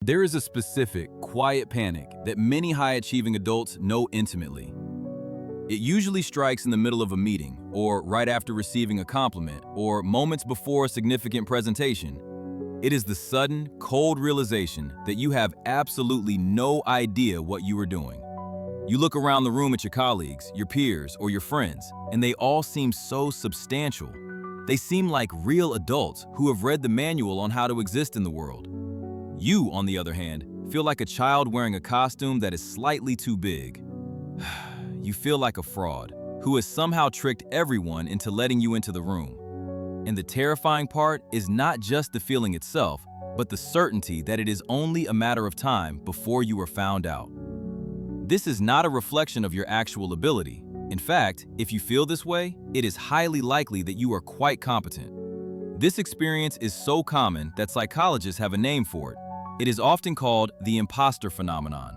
There is a specific, quiet panic that many high-achieving adults know intimately. It usually strikes in the middle of a meeting, or right after receiving a compliment, or moments before a significant presentation. It is the sudden, cold realization that you have absolutely no idea what you are doing. You look around the room at your colleagues, your peers, or your friends, and they all seem so substantial. They seem like real adults who have read the manual on how to exist in the world. You, on the other hand, feel like a child wearing a costume that is slightly too big. You feel like a fraud who has somehow tricked everyone into letting you into the room. And the terrifying part is not just the feeling itself, but the certainty that it is only a matter of time before you are found out. This is not a reflection of your actual ability. In fact, if you feel this way, it is highly likely that you are quite competent. This experience is so common that psychologists have a name for it. It is often called the imposter phenomenon.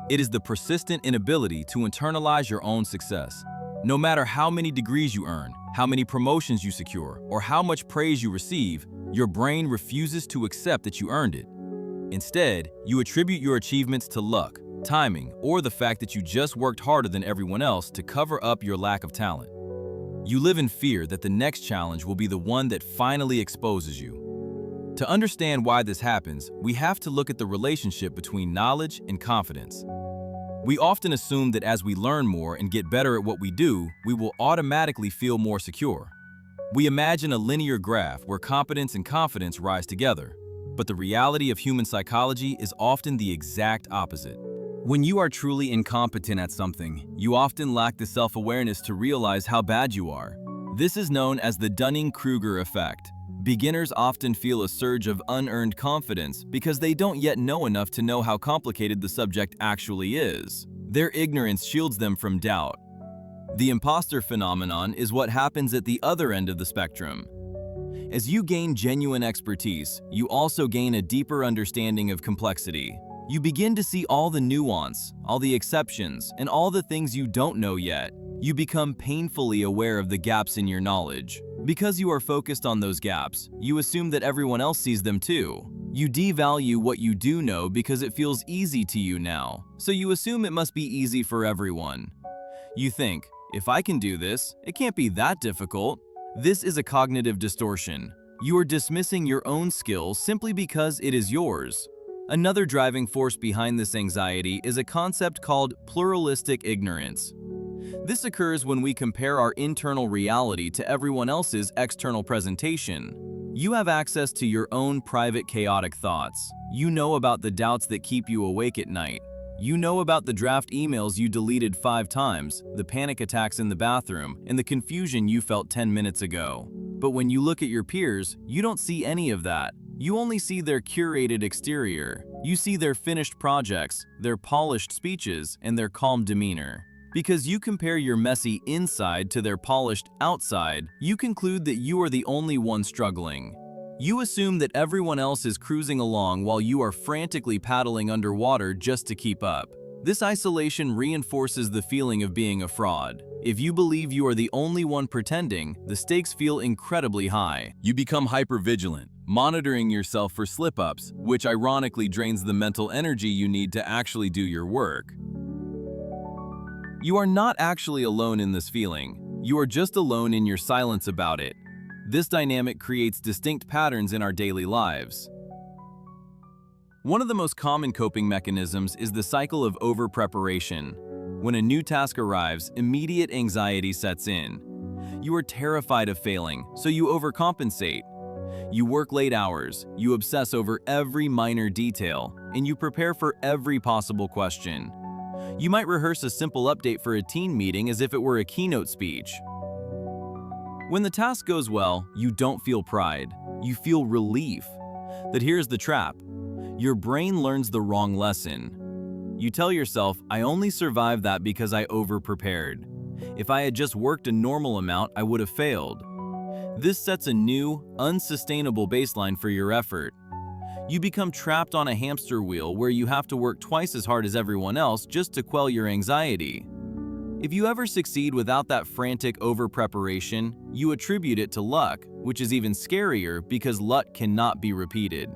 It is the persistent inability to internalize your own success. No matter how many degrees you earn, how many promotions you secure, or how much praise you receive, your brain refuses to accept that you earned it. Instead, you attribute your achievements to luck, timing, or the fact that you just worked harder than everyone else to cover up your lack of talent. You live in fear that the next challenge will be the one that finally exposes you. To understand why this happens, we have to look at the relationship between knowledge and confidence. We often assume that as we learn more and get better at what we do, we will automatically feel more secure. We imagine a linear graph where competence and confidence rise together, but the reality of human psychology is often the exact opposite. When you are truly incompetent at something, you often lack the self-awareness to realize how bad you are. This is known as the Dunning-Kruger effect. Beginners often feel a surge of unearned confidence because they don't yet know enough to know how complicated the subject actually is. Their ignorance shields them from doubt. The imposter phenomenon is what happens at the other end of the spectrum. As you gain genuine expertise, you also gain a deeper understanding of complexity. You begin to see all the nuance, all the exceptions, and all the things you don't know yet. You become painfully aware of the gaps in your knowledge. Because you are focused on those gaps, you assume that everyone else sees them too. You devalue what you do know because it feels easy to you now, so you assume it must be easy for everyone. You think, if I can do this, it can't be that difficult. This is a cognitive distortion. You are dismissing your own skill simply because it is yours. Another driving force behind this anxiety is a concept called pluralistic ignorance. This occurs when we compare our internal reality to everyone else's external presentation. You have access to your own private chaotic thoughts. You know about the doubts that keep you awake at night. You know about the draft emails you deleted 5 times, the panic attacks in the bathroom, and the confusion you felt 10 minutes ago. But when you look at your peers, you don't see any of that. You only see their curated exterior. You see their finished projects, their polished speeches, and their calm demeanor. Because you compare your messy inside to their polished outside, you conclude that you are the only one struggling. You assume that everyone else is cruising along while you are frantically paddling underwater just to keep up. This isolation reinforces the feeling of being a fraud. If you believe you are the only one pretending, the stakes feel incredibly high. You become hypervigilant, monitoring yourself for slip-ups, which ironically drains the mental energy you need to actually do your work. You are not actually alone in this feeling. You are just alone in your silence about it. This dynamic creates distinct patterns in our daily lives. One of the most common coping mechanisms is the cycle of over-preparation. When a new task arrives, immediate anxiety sets in. You are terrified of failing, so you overcompensate. You work late hours, you obsess over every minor detail, and you prepare for every possible question. You might rehearse a simple update for a team meeting as if it were a keynote speech. When the task goes well, you don't feel pride. You feel relief. But here's the trap. Your brain learns the wrong lesson. You tell yourself, I only survived that because I over-prepared. If I had just worked a normal amount, I would have failed. This sets a new, unsustainable baseline for your effort. You become trapped on a hamster wheel where you have to work twice as hard as everyone else just to quell your anxiety. If you ever succeed without that frantic over-preparation, you attribute it to luck, which is even scarier because luck cannot be repeated.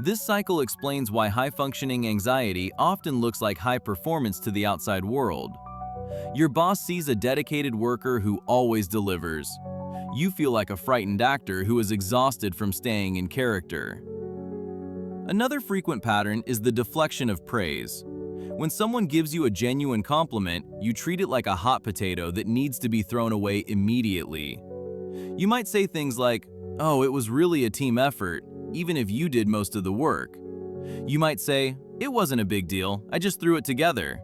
This cycle explains why high-functioning anxiety often looks like high performance to the outside world. Your boss sees a dedicated worker who always delivers. You feel like a frightened actor who is exhausted from staying in character. Another frequent pattern is the deflection of praise. When someone gives you a genuine compliment, you treat it like a hot potato that needs to be thrown away immediately. You might say things like, "Oh, it was really a team effort," even if you did most of the work. You might say, "It wasn't a big deal, I just threw it together."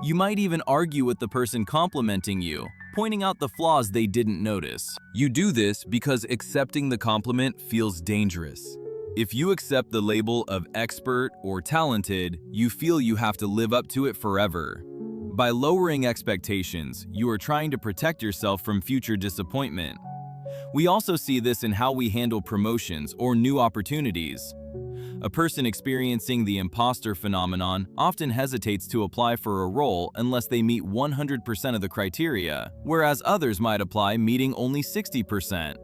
You might even argue with the person complimenting you, pointing out the flaws they didn't notice. You do this because accepting the compliment feels dangerous. If you accept the label of expert or talented, you feel you have to live up to it forever. By lowering expectations, you are trying to protect yourself from future disappointment. We also see this in how we handle promotions or new opportunities. A person experiencing the imposter phenomenon often hesitates to apply for a role unless they meet 100% of the criteria, whereas others might apply meeting only 60%.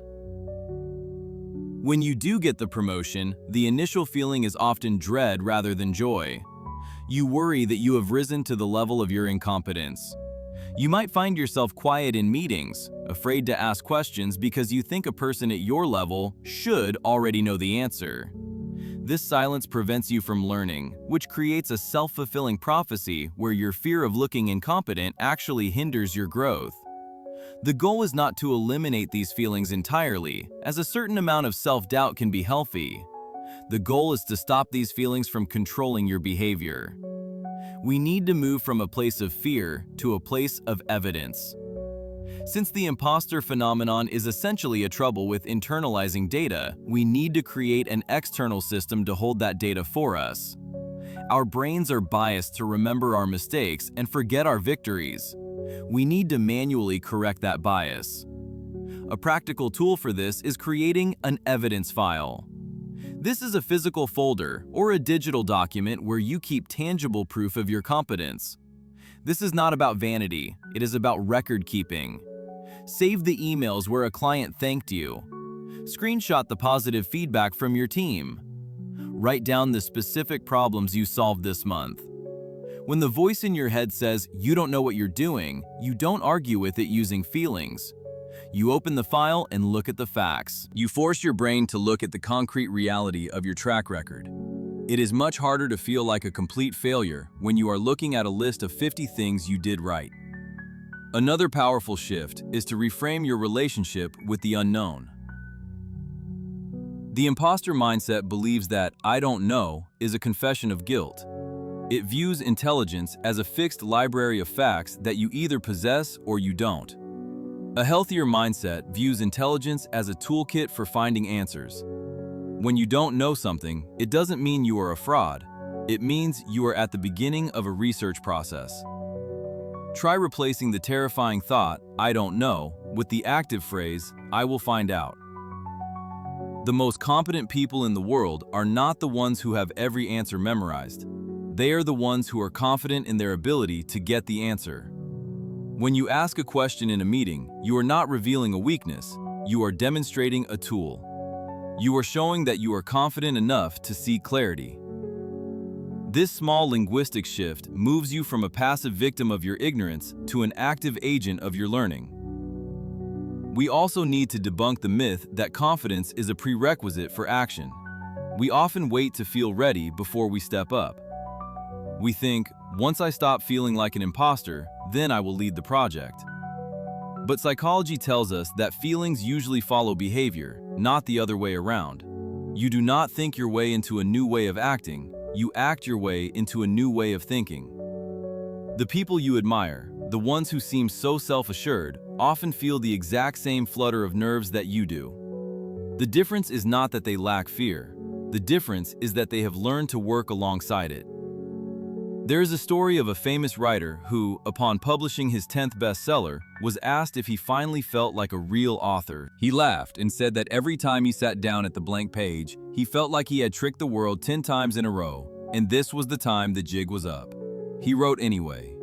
When you do get the promotion, the initial feeling is often dread rather than joy. You worry that you have risen to the level of your incompetence. You might find yourself quiet in meetings, afraid to ask questions because you think a person at your level should already know the answer. This silence prevents you from learning, which creates a self-fulfilling prophecy where your fear of looking incompetent actually hinders your growth. The goal is not to eliminate these feelings entirely, as a certain amount of self-doubt can be healthy. The goal is to stop these feelings from controlling your behavior. We need to move from a place of fear to a place of evidence. Since the imposter phenomenon is essentially a trouble with internalizing data, we need to create an external system to hold that data for us. Our brains are biased to remember our mistakes and forget our victories. We need to manually correct that bias. A practical tool for this is creating an evidence file. This is a physical folder or a digital document where you keep tangible proof of your competence. This is not about vanity, it is about record keeping. Save the emails where a client thanked you. Screenshot the positive feedback from your team. Write down the specific problems you solved this month. When the voice in your head says you don't know what you're doing, you don't argue with it using feelings. You open the file and look at the facts. You force your brain to look at the concrete reality of your track record. It is much harder to feel like a complete failure when you are looking at a list of 50 things you did right. Another powerful shift is to reframe your relationship with the unknown. The imposter mindset believes that "I don't know" is a confession of guilt. It views intelligence as a fixed library of facts that you either possess or you don't. A healthier mindset views intelligence as a toolkit for finding answers. When you don't know something, it doesn't mean you are a fraud. It means you are at the beginning of a research process. Try replacing the terrifying thought, "I don't know," with the active phrase, "I will find out." The most competent people in the world are not the ones who have every answer memorized. They are the ones who are confident in their ability to get the answer. When you ask a question in a meeting, you are not revealing a weakness, you are demonstrating a tool. You are showing that you are confident enough to see clarity. This small linguistic shift moves you from a passive victim of your ignorance to an active agent of your learning. We also need to debunk the myth that confidence is a prerequisite for action. We often wait to feel ready before we step up. We think, once I stop feeling like an imposter, then I will lead the project. But psychology tells us that feelings usually follow behavior, not the other way around. You do not think your way into a new way of acting, you act your way into a new way of thinking. The people you admire, the ones who seem so self-assured, often feel the exact same flutter of nerves that you do. The difference is not that they lack fear. The difference is that they have learned to work alongside it. There is a story of a famous writer who, upon publishing his 10th bestseller, was asked if he finally felt like a real author. He laughed and said that every time he sat down at the blank page, he felt like he had tricked the world 10 times in a row, and this was the time the jig was up. He wrote anyway.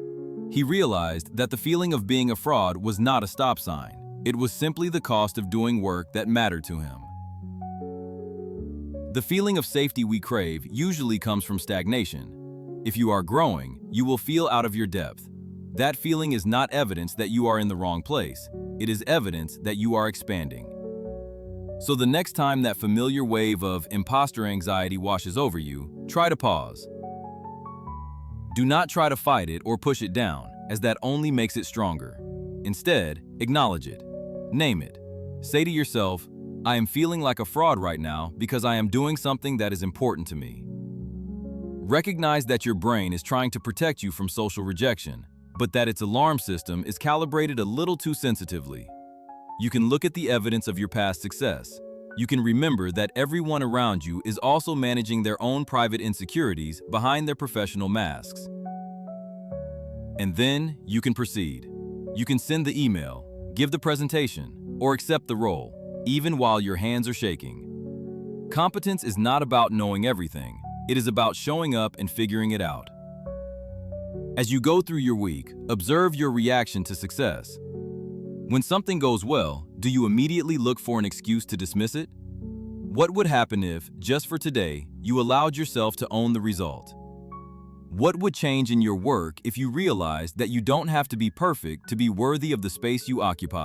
He realized that the feeling of being a fraud was not a stop sign. It was simply the cost of doing work that mattered to him. The feeling of safety we crave usually comes from stagnation. If you are growing, you will feel out of your depth. That feeling is not evidence that you are in the wrong place. It is evidence that you are expanding. So the next time that familiar wave of imposter anxiety washes over you, try to pause. Do not try to fight it or push it down, as that only makes it stronger. Instead, acknowledge it. Name it. Say to yourself, I am feeling like a fraud right now because I am doing something that is important to me. Recognize that your brain is trying to protect you from social rejection, but that its alarm system is calibrated a little too sensitively. You can look at the evidence of your past success. You can remember that everyone around you is also managing their own private insecurities behind their professional masks. And then you can proceed. You can send the email, give the presentation, or accept the role, even while your hands are shaking. Competence is not about knowing everything. It is about showing up and figuring it out. As you go through your week, observe your reaction to success. When something goes well, do you immediately look for an excuse to dismiss it? What would happen if, just for today, you allowed yourself to own the result? What would change in your work if you realized that you don't have to be perfect to be worthy of the space you occupy?